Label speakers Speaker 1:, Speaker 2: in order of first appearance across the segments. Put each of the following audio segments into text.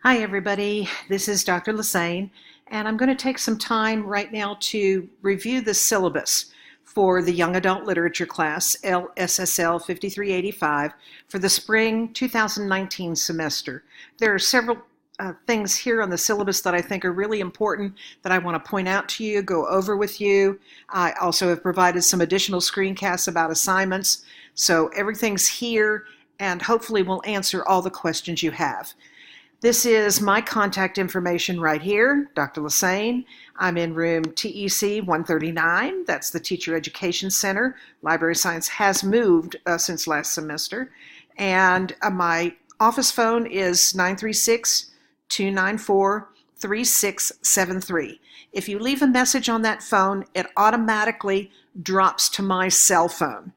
Speaker 1: Hi, everybody. This is Dr. Lassane, and I'm going to take some time right now to review the syllabus for the Young Adult Literature class, LSSL 5385, for the spring 2019 semester. There are several things here on the syllabus that I think are really important that I want to point out to you, go over with you. I also have provided some additional screencasts about assignments, so everything's here, and hopefully will answer all the questions you have. This is my contact information right here, Dr. Lassane. I'm in room TEC 139. That's the Teacher Education Center. Library Science has moved since last semester. And my office phone is 936-294-3673. If you leave a message on that phone, it automatically drops to my cell phone.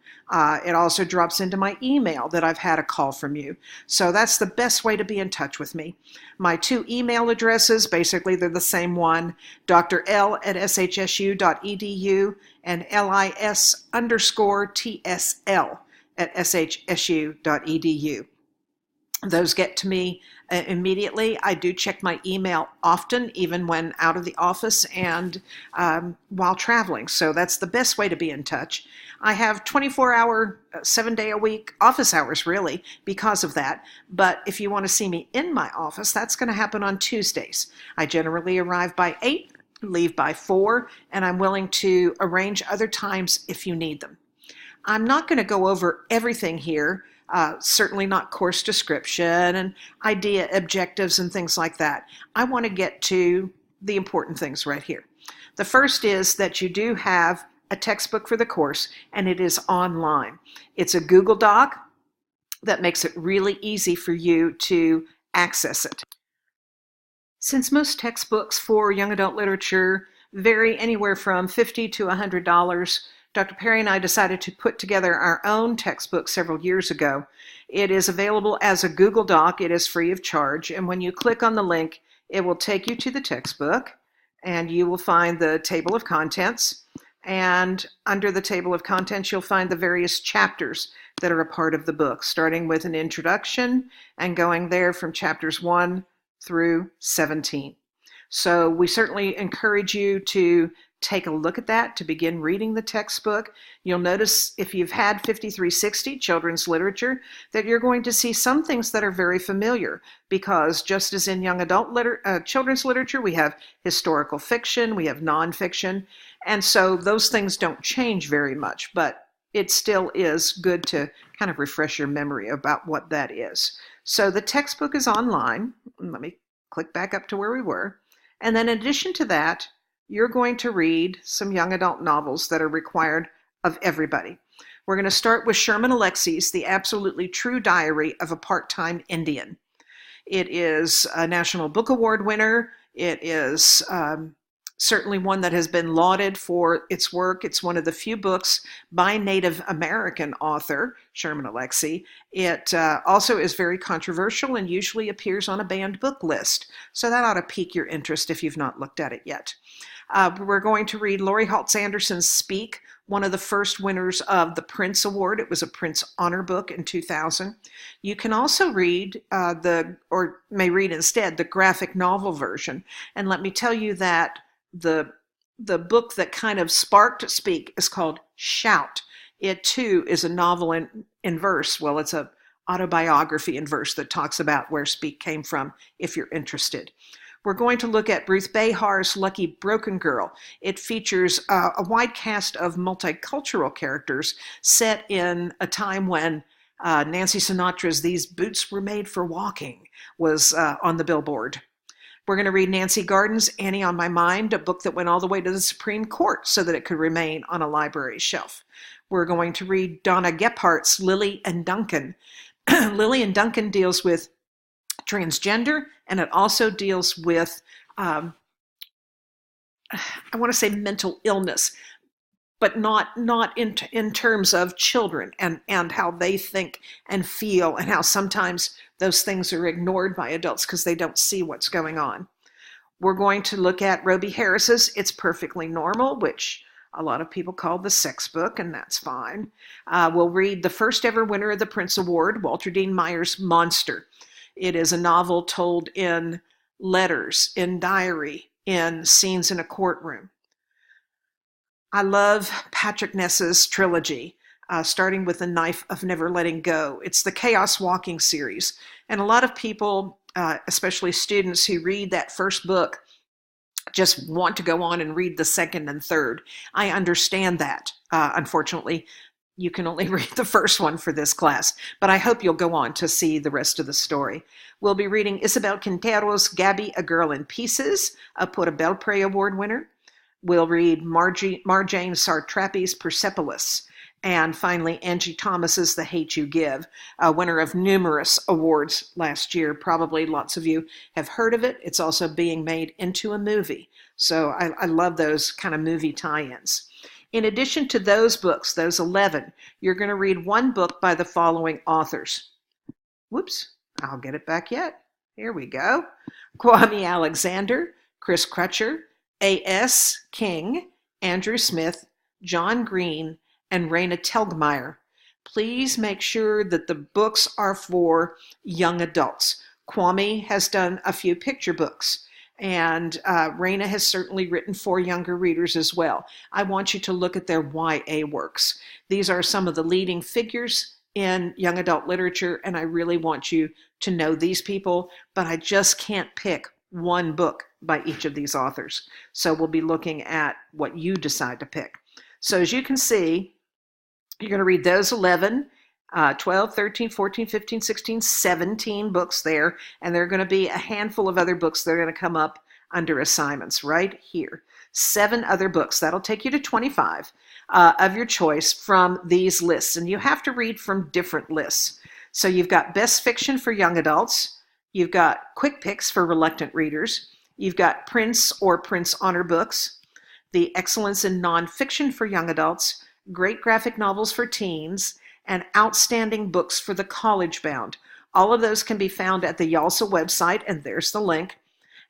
Speaker 1: It also drops into my email that I've had a call from you. So that's the best way to be in touch with me. My two email addresses, basically they're the same one, drl@shsu.edu and lis_tsl@shsu.edu. Those get to me immediately. I do check my email often, even when out of the office and while traveling. So that's the best way to be in touch. I have 24-hour, 7-day-a-week office hours, really, because of that. But if you want to see me in my office, that's going to happen on Tuesdays. I generally arrive by 8, leave by 4, and I'm willing to arrange other times if you need them. I'm not going to go over everything here. Certainly not course description and idea objectives and things like that. I want to get to the important things right here. The first is that you do have a textbook for the course, and it is online. It's a Google Doc that makes it really easy for you to access it. Since most textbooks for young adult literature vary anywhere from $50 to $100, Dr. Perry and I decided to put together our own textbook several years ago. It is available as a Google Doc. It is free of charge, and when you click on the link, it will take you to the textbook, and you will find the table of contents. And under the table of contents, you'll find the various chapters that are a part of the book, starting with an introduction and going there from chapters 1 through 17. So we certainly encourage you to take a look at that to begin reading the textbook. You'll notice if you've had 5360 children's literature that you're going to see some things that are very familiar, because just as in young adult children's literature, we have historical fiction, we have nonfiction, and so those things don't change very much, but it still is good to kind of refresh your memory about what that is. So the textbook is online. Let me click back up to where we were. And then in addition to that, you're going to read some young adult novels that are required of everybody. We're going to start with Sherman Alexie's The Absolutely True Diary of a Part-Time Indian. It is a National Book Award winner. It is certainly one that has been lauded for its work. It's one of the few books by Native American author, Sherman Alexie. It also is very controversial and usually appears on a banned book list. So that ought to pique your interest if you've not looked at it yet. We're going to read Laurie Haltz Anderson's Speak, one of the first winners of the Prince Award. It was a Prince Honor book in 2000. You can also read may read instead the graphic novel version. And let me tell you that the book that kind of sparked Speak is called Shout. It too is a novel in verse. Well, it's an autobiography in verse that talks about where Speak came from, if you're interested. We're going to look at Ruth Behar's Lucky Broken Girl. It features a wide cast of multicultural characters set in a time when Nancy Sinatra's These Boots Were Made for Walking was on the billboard. We're going to read Nancy Garden's Annie on My Mind, a book that went all the way to the Supreme Court so that it could remain on a library shelf. We're going to read Donna Gephardt's Lily and Duncan. Lily and Duncan deals with transgender, and it also deals with, I want to say mental illness, but not in terms of children and how they think and feel, and how sometimes those things are ignored by adults because they don't see what's going on. We're going to look at Roby Harris's It's Perfectly Normal, which a lot of people call the sex book, and that's fine. We'll read the first ever winner of the Prince Award, Walter Dean Meyer's Monster. It is a novel told in letters, in diary, in scenes in a courtroom. I love Patrick Ness's trilogy, starting with The Knife of Never Letting Go. It's the Chaos Walking series. And a lot of people, especially students who read that first book, just want to go on and read the second and third. I understand that. Unfortunately, you can only read the first one for this class, but I hope you'll go on to see the rest of the story. We'll be reading Isabel Quintero's Gabby, A Girl in Pieces, a Pura Belpré Award winner. We'll read Marjane Sartrapi's Persepolis, and finally Angie Thomas's The Hate You Give, a winner of numerous awards last year. Probably lots of you have heard of it. It's also being made into a movie, so I love those kind of movie tie-ins. In addition to those books, those 11, you're going to read one book by the following authors. Whoops, I'll get it back yet. Here we go. Kwame Alexander, Chris Crutcher, A.S. King, Andrew Smith, John Green, and Raina Telgemeier. Please make sure that the books are for young adults. Kwame has done a few picture books, and Raina has certainly written for younger readers as well. I want you to look at their YA works. These are some of the leading figures in young adult literature, and I really want you to know these people, but I just can't pick one book by each of these authors. So we'll be looking at what you decide to pick. So as you can see, you're going to read those 11, 12, 13, 14, 15, 16, 17 books there, and there are going to be a handful of other books that are going to come up under assignments right here. 7 other books. That'll take you to 25 of your choice from these lists, and you have to read from different lists. So you've got Best Fiction for Young Adults, you've got Quick Picks for Reluctant Readers, you've got Prince or Prince Honor Books, the Excellence in Nonfiction for Young Adults, Great Graphic Novels for Teens, and Outstanding Books for the College Bound. All of those can be found at the YALSA website, and there's the link.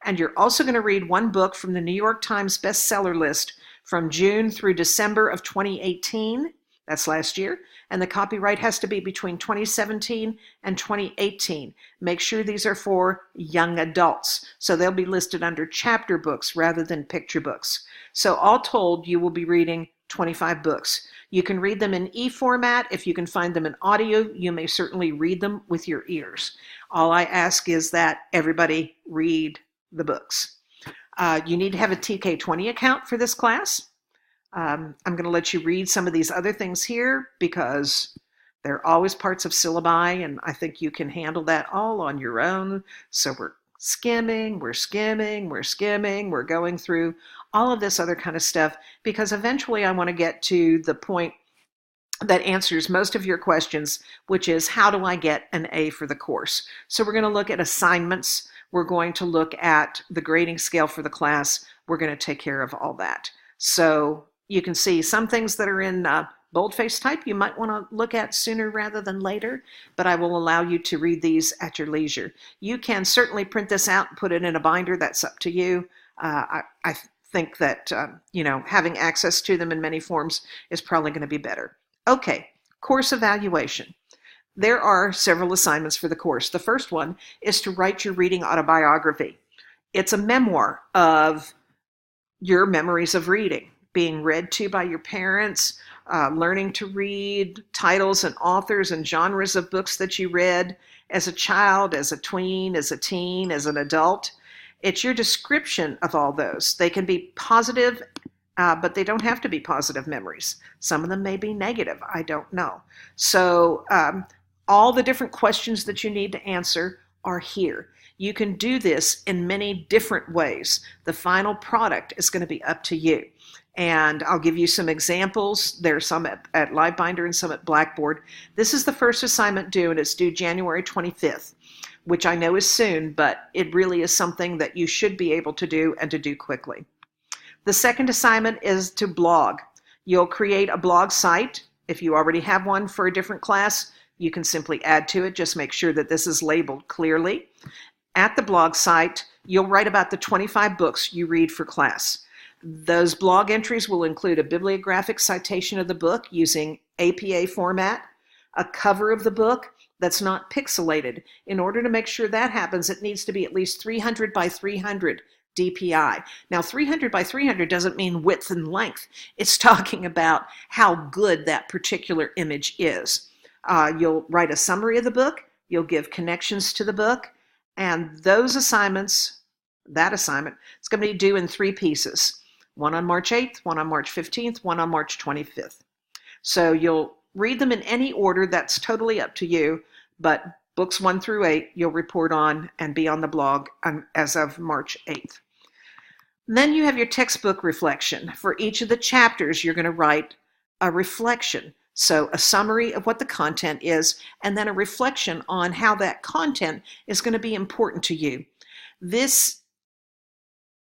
Speaker 1: And you're also going to read one book from the New York Times bestseller list from June through December of 2018. That's last year. And the copyright has to be between 2017 and 2018. Make sure these are for young adults. So they'll be listed under chapter books rather than picture books. So all told, you will be reading 25 books. You can read them in e-format. If you can find them in audio, you may certainly read them with your ears. All I ask is that everybody read the books. You need to have a TK20 account for this class. I'm going to let you read some of these other things here because they're always parts of syllabi, and I think you can handle that all on your own. So we're skimming, we're going through all of this other kind of stuff because eventually I want to get to the point that answers most of your questions, which is how do I get an A for the course? So we're going to look at assignments. We're going to look at the grading scale for the class. We're going to take care of all that. So you can see some things that are in boldface type you might want to look at sooner rather than later, but I will allow you to read these at your leisure. You can certainly print this out and put it in a binder. That's up to you. I think that having access to them in many forms is probably going to be better. Okay, course evaluation. There are several assignments for the course. The first one is to write your reading autobiography. It's a memoir of your memories of reading, being read to by your parents, learning to read titles and authors and genres of books that you read as a child, as a tween, as a teen, as an adult. It's your description of all those. They can be positive, but they don't have to be positive memories. Some of them may be negative. I don't know. So all the different questions that you need to answer are here. You can do this in many different ways. The final product is going to be up to you. And I'll give you some examples. There's some at LiveBinder and some at Blackboard. This is the first assignment due, and it's due January 25th, which I know is soon, but it really is something that you should be able to do and to do quickly. The second assignment is to blog. You'll create a blog site. If you already have one for a different class, you can simply add to it. Just make sure that this is labeled clearly. At the blog site, you'll write about the 25 books you read for class. Those blog entries will include a bibliographic citation of the book using APA format, a cover of the book, that's not pixelated. In order to make sure that happens, it needs to be at least 300 by 300 DPI. Now, 300 by 300 doesn't mean width and length. It's talking about how good that particular image is. You'll write a summary of the book, you'll give connections to the book, and those assignments, that assignment, is going to be due in 3 pieces. One on March 8th, one on March 15th, one on March 25th. So you'll read them in any order, that's totally up to you, but books 1 through 8 you'll report on and be on the blog as of March 8th. And then you have your textbook reflection. For each of the chapters, you're going to write a reflection. So a summary of what the content is, and then a reflection on how that content is going to be important to you. This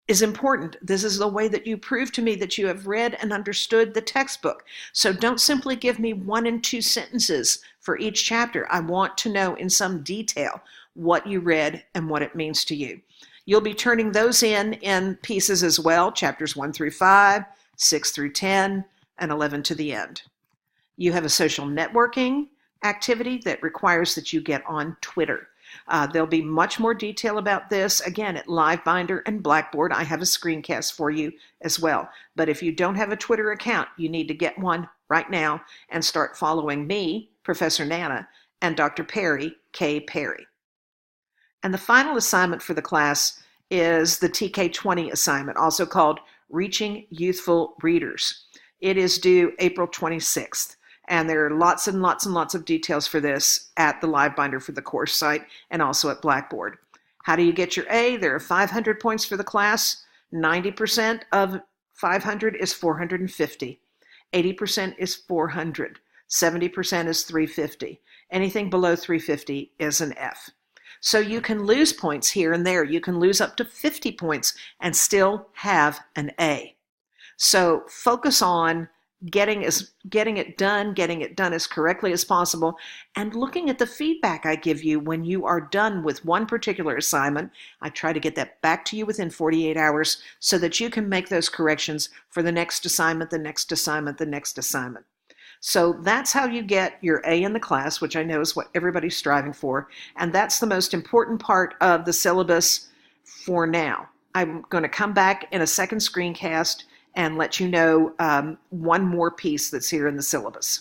Speaker 1: is important. This is the way that you prove to me that you have read and understood the textbook. So don't simply give me 1 and 2 sentences for each chapter. I want to know in some detail what you read and what it means to you. You'll be turning those in pieces as well, chapters 1 through 5, 6 through 10, and 11 to the end. You have a social networking activity that requires that you get on Twitter. There'll be much more detail about this, again, at LiveBinder and Blackboard. I have a screencast for you as well. But if you don't have a Twitter account, you need to get one right now and start following me, Professor Nana, and Dr. Perry, K. Perry. And the final assignment for the class is the TK20 assignment, also called Reaching Youthful Readers. It is due April 26th. And there are lots and lots and lots of details for this at the LiveBinder for the course site and also at Blackboard. How do you get your A? There are 500 points for the class. 90% of 500 is 450. 80% is 400. 70% is 350. Anything below 350 is an F. So you can lose points here and there. You can lose up to 50 points and still have an A. So focus on getting it done as correctly as possible, and looking at the feedback I give you when you are done with one particular assignment. I try to get that back to you within 48 hours so that you can make those corrections for the next assignment, the next assignment, the next assignment. So that's how you get your A in the class, which I know is what everybody's striving for, and that's the most important part of the syllabus for now. I'm going to come back in a second screencast and let you know one more piece that's here in the syllabus.